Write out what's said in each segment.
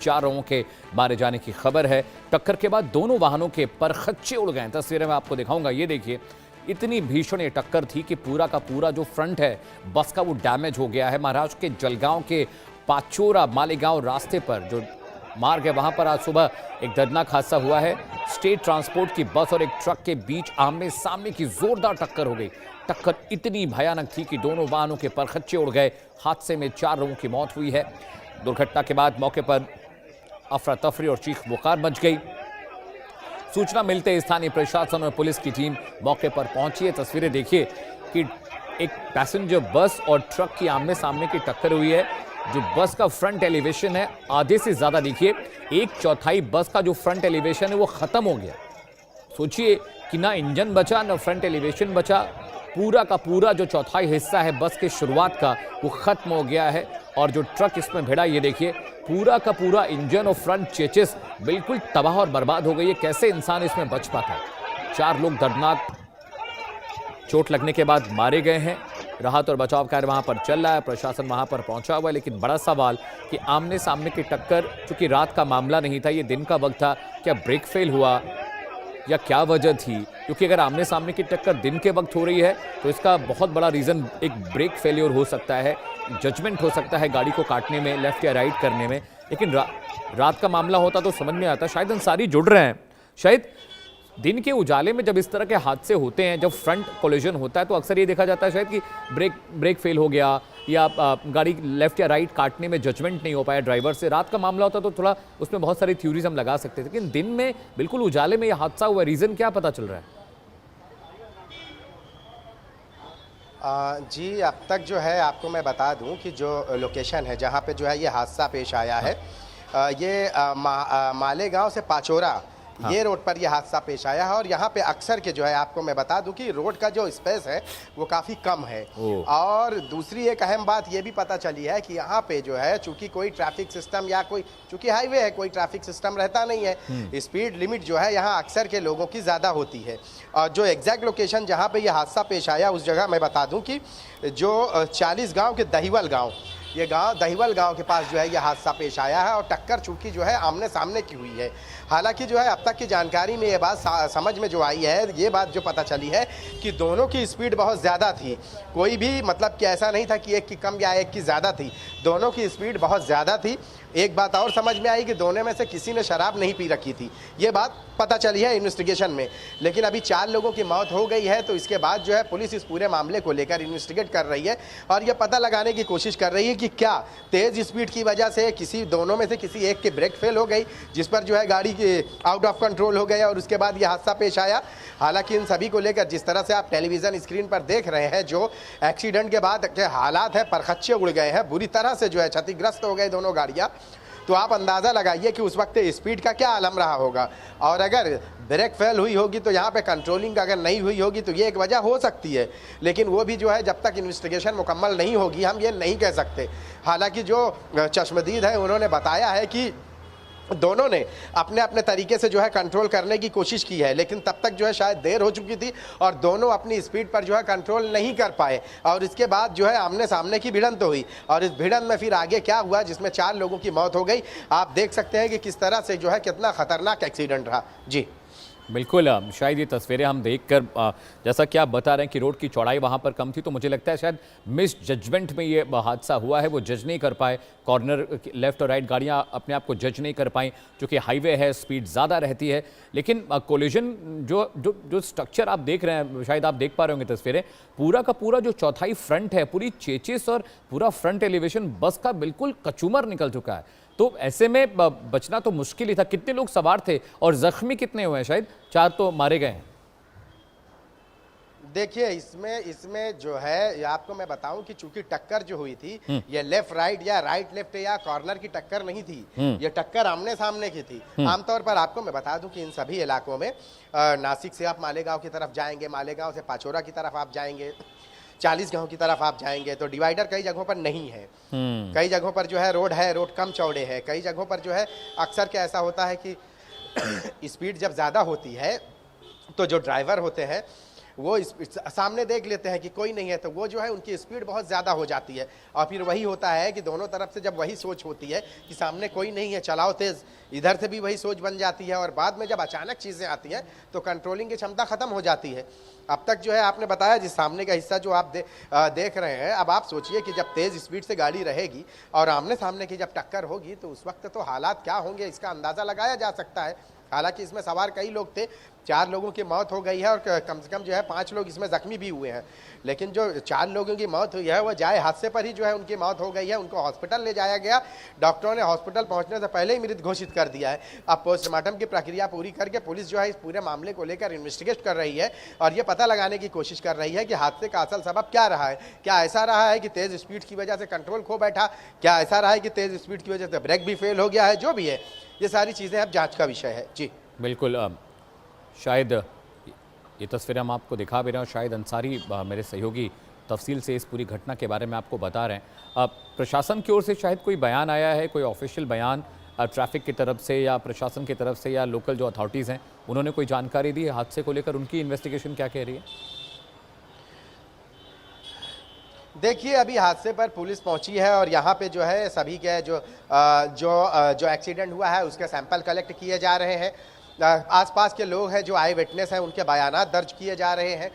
4 लोगों के मारे जाने की खबर है। टक्कर के बाद दोनों वाहनों के परखच्चे उड़ गए। तस्वीरें मैं आपको दिखाऊंगा, ये देखिए, इतनी भीषण ये टक्कर थी कि पूरा का पूरा जो फ्रंट है बस का वो डैमेज हो गया है। महाराष्ट्र के जलगांव के पाचोरा मालेगांव रास्ते पर जो मार्ग है वहां पर आज सुबह एक दर्दनाक हादसा हुआ है। स्टेट ट्रांसपोर्ट की बस और एक ट्रक के बीच आमने सामने की जोरदार टक्कर हो गई। टक्कर इतनी भयानक थी कि दोनों वाहनों के परखच्चे उड़ गए। हादसे में 4 लोगों की मौत हुई है। दुर्घटना के बाद मौके पर अफरा तफरी और चीख पुकार मच गई। सूचना मिलते ही स्थानीय प्रशासन और पुलिस की टीम मौके पर पहुंची है। तस्वीरें देखिए कि एक पैसेंजर बस और ट्रक की आमने सामने की टक्कर हुई है। जो बस का फ्रंट एलिवेशन है आधे से ज्यादा, देखिए 1/4 बस का जो फ्रंट एलिवेशन है वो खत्म हो गया। सोचिए कि ना इंजन बचा ना फ्रंट एलिवेशन बचा, पूरा का पूरा जो चौथाई हिस्सा है बस के शुरुआत का वो खत्म हो गया है। और जो ट्रक इसमें भिड़ा, ये देखिए पूरा का पूरा इंजन और फ्रंट चेचिस बिल्कुल तबाह और बर्बाद हो गई है। कैसे इंसान इसमें बच पाता है। 4 लोग दर्दनाक चोट लगने के बाद मारे गए हैं। राहत और बचाव कार्य वहां पर चल रहा है, प्रशासन वहां पर पहुंचा हुआ है। लेकिन बड़ा सवाल कि आमने सामने की टक्कर, चूंकि रात का मामला नहीं था, ये दिन का वक्त था, क्या ब्रेक फेल हुआ या क्या वजह थी? क्योंकि अगर आमने सामने की टक्कर दिन के वक्त हो रही है तो इसका बहुत बड़ा रीजन एक ब्रेक फेलियर हो सकता है, जजमेंट हो सकता है गाड़ी को काटने में, लेफ्ट या राइट करने में। लेकिन रात का मामला होता तो समझ में आता। शायद अंसारी जुड़ रहे हैं। शायद दिन के उजाले में जब इस तरह के हादसे होते हैं, जब फ्रंट कोलिजन होता है तो अक्सर ये देखा जाता है शायद कि ब्रेक फेल हो गया या गाड़ी लेफ्ट या राइट काटने में जजमेंट नहीं हो पाया ड्राइवर से। रात का मामला होता तो थोड़ा उसमें बहुत सारी थ्योरीज हम लगा सकते थे, लेकिन दिन में बिल्कुल उजाले में यह हादसा हुआ। रीजन क्या पता चल रहा है? जी, अब तक जो है आपको मैं बता दूं कि जो लोकेशन है जहां पे जो है ये हादसा पेश आया है, ये मालेगांव से पाचोरा, ये रोड पर यह हादसा पेश आया है। और यहाँ पे अक्सर के जो है आपको मैं बता दूं कि रोड का जो स्पेस है वो काफ़ी कम है। और दूसरी एक अहम बात ये भी पता चली है कि यहाँ पे जो है चूंकि कोई ट्रैफिक सिस्टम या कोई, चूंकि हाईवे है, कोई ट्रैफिक सिस्टम रहता नहीं है। स्पीड लिमिट जो है यहाँ अक्सर के लोगों की ज़्यादा होती है। और जो एग्जैक्ट लोकेशन जहाँ पे यह हादसा पेश आया उस जगह मैं बता दूँ कि जो 40 गाँव के दहीवल गाँव, ये गांव दहीवल गांव के पास जो है यह हादसा पेश आया है। और टक्कर चूंकि जो है आमने सामने की हुई है। हालांकि जो है अब तक की जानकारी में ये बात समझ में जो आई है, ये बात जो पता चली है कि दोनों की स्पीड बहुत ज़्यादा थी। कोई भी मतलब कि ऐसा नहीं था कि एक की कम या एक की ज़्यादा थी, दोनों की स्पीड बहुत ज़्यादा थी। एक बात और समझ में आई कि दोनों में से किसी ने शराब नहीं पी रखी थी, ये बात पता चली है इन्वेस्टिगेशन में। लेकिन अभी 4 लोगों की मौत हो गई है, तो इसके बाद जो है पुलिस इस पूरे मामले को लेकर इन्वेस्टिगेट कर रही है और ये पता लगाने की कोशिश कर रही है कि क्या तेज़ स्पीड की वजह से किसी दोनों में से किसी एक की ब्रेक फेल हो गई, जिस पर जो है गाड़ी आउट ऑफ कंट्रोल हो गया और उसके बाद ये हादसा पेश आया। हालांकि इन सभी को लेकर जिस तरह से आप टेलीविज़न स्क्रीन पर देख रहे हैं, जो एक्सीडेंट के बाद के हालात है, परखच्चे उड़ गए हैं, बुरी तरह से जो है क्षतिग्रस्त हो गए दोनों गाड़ियाँ। तो आप अंदाज़ा लगाइए कि उस वक्त स्पीड का क्या आलम रहा होगा। और अगर ब्रेक फेल हुई होगी तो यहाँ पे कंट्रोलिंग अगर नहीं हुई होगी तो ये एक वजह हो सकती है। लेकिन वो भी जो है जब तक इन्वेस्टिगेशन मुकम्मल नहीं होगी हम ये नहीं कह सकते। हालांकि जो चश्मदीद है उन्होंने बताया है कि दोनों ने अपने अपने तरीके से जो है कंट्रोल करने की कोशिश की है, लेकिन तब तक जो है शायद देर हो चुकी थी और दोनों अपनी स्पीड पर जो है कंट्रोल नहीं कर पाए। और इसके बाद जो है आमने सामने की भिड़ंत हुई और इस भिड़ंत में फिर आगे क्या हुआ जिसमें 4 लोगों की मौत हो गई। आप देख सकते हैं कि किस तरह से जो है कितना खतरनाक एक्सीडेंट रहा। जी बिल्कुल, शायद ये तस्वीरें हम देखकर, जैसा कि आप बता रहे हैं कि रोड की चौड़ाई वहाँ पर कम थी, तो मुझे लगता है शायद मिस जजमेंट में ये हादसा हुआ है। वो जज नहीं कर पाए, कॉर्नर लेफ्ट और राइट गाड़ियाँ अपने आप को जज नहीं कर पाई, क्योंकि हाईवे है, स्पीड ज़्यादा रहती है। लेकिन कोलिजन जो जो जो स्ट्रक्चर आप देख रहे हैं, शायद आप देख पा रहे होंगे तस्वीरें, पूरा का पूरा जो चौथाई फ्रंट है, पूरी चेचिस और पूरा फ्रंट एलिवेशन बस का बिल्कुल कचूमर निकल चुका है। तो ऐसे में बचना तो मुश्किल ही था। कितने लोग सवार थे और जख्मी कितने हुए हैं? शायद 4 तो मारे गए हैं। देखिए, इसमें जो है आपको मैं बताऊं कि चूंकि टक्कर जो हुई थी ये लेफ्ट राइट या राइट लेफ्ट या कॉर्नर की टक्कर नहीं थी, ये टक्कर आमने सामने की थी। आमतौर पर आपको मैं बता दूं कि इन सभी इलाकों में, नासिक से आप मालेगांव की तरफ जाएंगे, मालेगांव से पाचोरा की तरफ आप जाएंगे, 40 गांव की तरफ आप जाएंगे तो डिवाइडर कई जगहों पर नहीं है। कई जगहों पर जो है रोड कम चौड़े है। कई जगहों पर जो है अक्सर क्या ऐसा होता है कि स्पीड जब ज़्यादा होती है तो जो ड्राइवर होते हैं वो सामने देख लेते हैं कि कोई नहीं है, तो वो जो है उनकी स्पीड बहुत ज़्यादा हो जाती है। और फिर वही होता है कि दोनों तरफ से जब वही सोच होती है कि सामने कोई नहीं है, चलाओ तेज़, इधर से भी वही सोच बन जाती है, और बाद में जब अचानक चीज़ें आती हैं तो कंट्रोलिंग की क्षमता ख़त्म हो जाती है। अब तक जो है आपने बताया जिस सामने का हिस्सा जो आप देख रहे हैं, अब आप सोचिए कि जब तेज़ स्पीड से गाड़ी रहेगी और आमने सामने की जब टक्कर होगी तो उस वक्त तो हालात क्या होंगे इसका अंदाज़ा लगाया जा सकता है। हालांकि इसमें सवार कई लोग थे, 4 लोगों की मौत हो गई है और कम से कम जो है 5 लोग इसमें जख्मी भी हुए हैं। लेकिन जो 4 लोगों की मौत हुई है वो जाए हादसे पर ही जो है उनकी मौत हो गई है। उनको हॉस्पिटल ले जाया गया, डॉक्टरों ने हॉस्पिटल पहुंचने से पहले ही मृत घोषित कर दिया है। अब पोस्टमार्टम की प्रक्रिया पूरी करके पुलिस जो है इस पूरे मामले को लेकर इन्वेस्टिगेट कर रही है और ये पता लगाने की कोशिश कर रही है कि हादसे का असल सबब क्या रहा है। क्या ऐसा रहा है कि तेज़ स्पीड की वजह से कंट्रोल खो बैठा, क्या ऐसा रहा है कि तेज़ स्पीड की वजह से ब्रेक भी फेल हो गया है, जो भी है ये सारी चीज़ें अब जाँच का विषय है। जी बिल्कुल। शायद ये तस्वीरें हम आपको दिखा भी रहे हैं और शायद अंसारी मेरे सहयोगी तफसील से इस पूरी घटना के बारे में आपको बता रहे हैं। प्रशासन की ओर से शायद कोई बयान आया है, कोई ऑफिशियल बयान ट्रैफिक की तरफ से या प्रशासन की तरफ से या लोकल जो अथॉरिटीज़ हैं उन्होंने कोई जानकारी दी है हादसे को लेकर? उनकी इन्वेस्टिगेशन क्या कह रही है? देखिए, अभी हादसे पर पुलिस पहुंची है और यहाँ पे जो है सभी के जो एक्सीडेंट हुआ है उसके सैंपल कलेक्ट किए जा रहे हैं। आसपास के लोग हैं जो आई विटनेस हैं उनके बयानात दर्ज किए जा रहे हैं।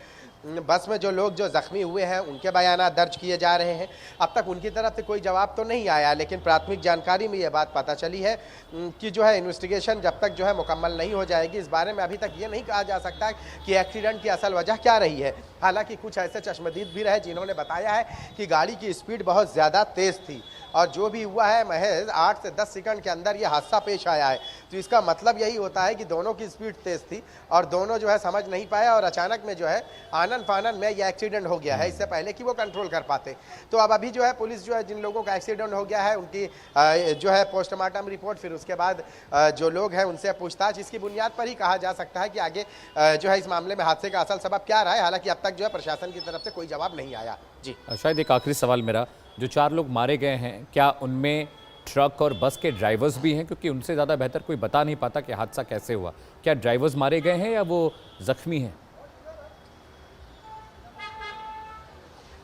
बस में जो लोग जो ज़ख्मी हुए हैं उनके बयानात दर्ज किए जा रहे हैं। अब तक उनकी तरफ से कोई जवाब तो नहीं आया, लेकिन प्राथमिक जानकारी में ये बात पता चली है कि जो है इन्वेस्टिगेशन जब तक जो है मुकम्मल नहीं हो जाएगी, इस बारे में अभी तक ये नहीं कहा जा सकता कि एक्सीडेंट की असल वजह क्या रही है। हालांकि कुछ ऐसे चश्मदीद भी रहे जिन्होंने बताया है कि गाड़ी की स्पीड बहुत ज़्यादा तेज़ थी और जो भी हुआ है महज 8 से 10 सेकंड के अंदर ये हादसा पेश आया है। तो इसका मतलब यही होता है कि दोनों की स्पीड तेज़ थी और दोनों जो है समझ नहीं पाया और अचानक में जो है आनन फानन में ये एक्सीडेंट हो गया है, इससे पहले कि वो कंट्रोल कर पाते। तो अब अभी जो है पुलिस जो है जिन लोगों का एक्सीडेंट हो गया है उनकी जो है पोस्टमार्टम रिपोर्ट, फिर उसके बाद जो लोग हैं उनसे पूछताछ, इसकी बुनियाद पर ही कहा जा सकता है कि आगे जो है इस मामले में हादसे का असल सबब क्या रहा है। हालांकि अब तक जो है प्रशासन की तरफ से कोई जवाब नहीं आया। जी शायद एक आखिरी सवाल मेरा, जो 4 लोग मारे गए हैं क्या उनमें ट्रक और बस के ड्राइवर्स भी हैं? क्योंकि उनसे ज़्यादा बेहतर कोई बता नहीं पाता कि हादसा कैसे हुआ। क्या ड्राइवर्स मारे गए हैं या वो ज़ख्मी हैं?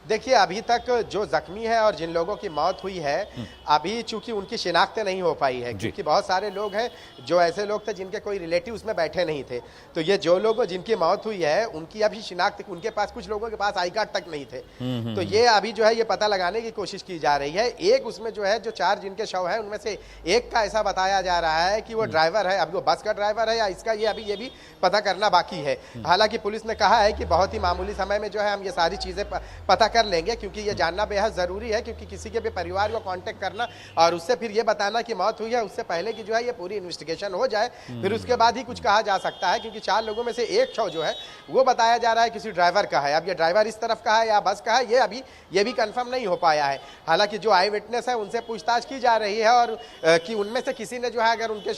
देखिए, अभी तक जो जख्मी है और जिन लोगों की मौत हुई है अभी चूंकि उनकी शिनाख्त नहीं हो पाई है, क्योंकि बहुत सारे लोग हैं जो ऐसे लोग थे जिनके कोई रिलेटिव उसमें बैठे नहीं थे। तो ये जो लोग जिनकी मौत हुई है उनकी अभी शिनाख्त, उनके पास कुछ लोगों के पास आई कार्ड तक नहीं थे। तो ये अभी जो है ये पता लगाने की कोशिश की जा रही है। एक उसमें जो है जो 4 जिनके शव है उनमें से एक का ऐसा बताया जा रहा है कि वो ड्राइवर है। अभी वो बस का ड्राइवर है या इसका, ये भी पता करना बाकी है। हालांकि पुलिस ने कहा है कि बहुत ही मामूली समय में जो है हम ये सारी चीज़ें पता कर लेंगे, क्योंकि ये जानना बेहद ज़रूरी है। क्योंकि किसी के भी परिवार को कांटेक्ट करना और उससे फिर ये बताना कि मौत हुई है, उससे पहले कि जो है ये पूरी इन्वेस्टिगेशन हो जाए, फिर उसके बाद ही कुछ कहा जा सकता है। क्योंकि 4 लोगों में से एक शव जो है वो बताया जा रहा है किसी ड्राइवर का है। अब ये ड्राइवर इस तरफ का है या बस का है, ये भी कंफर्म नहीं हो पाया है। हालांकि जो आई विटनेस है उनसे पूछताछ की जा रही है और कि उनमें से किसी ने जो है अगर उनके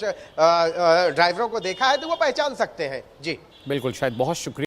ड्राइवरों को देखा है तो वो पहचान सकते हैं। जी बिल्कुल, शायद बहुत शुक्रिया।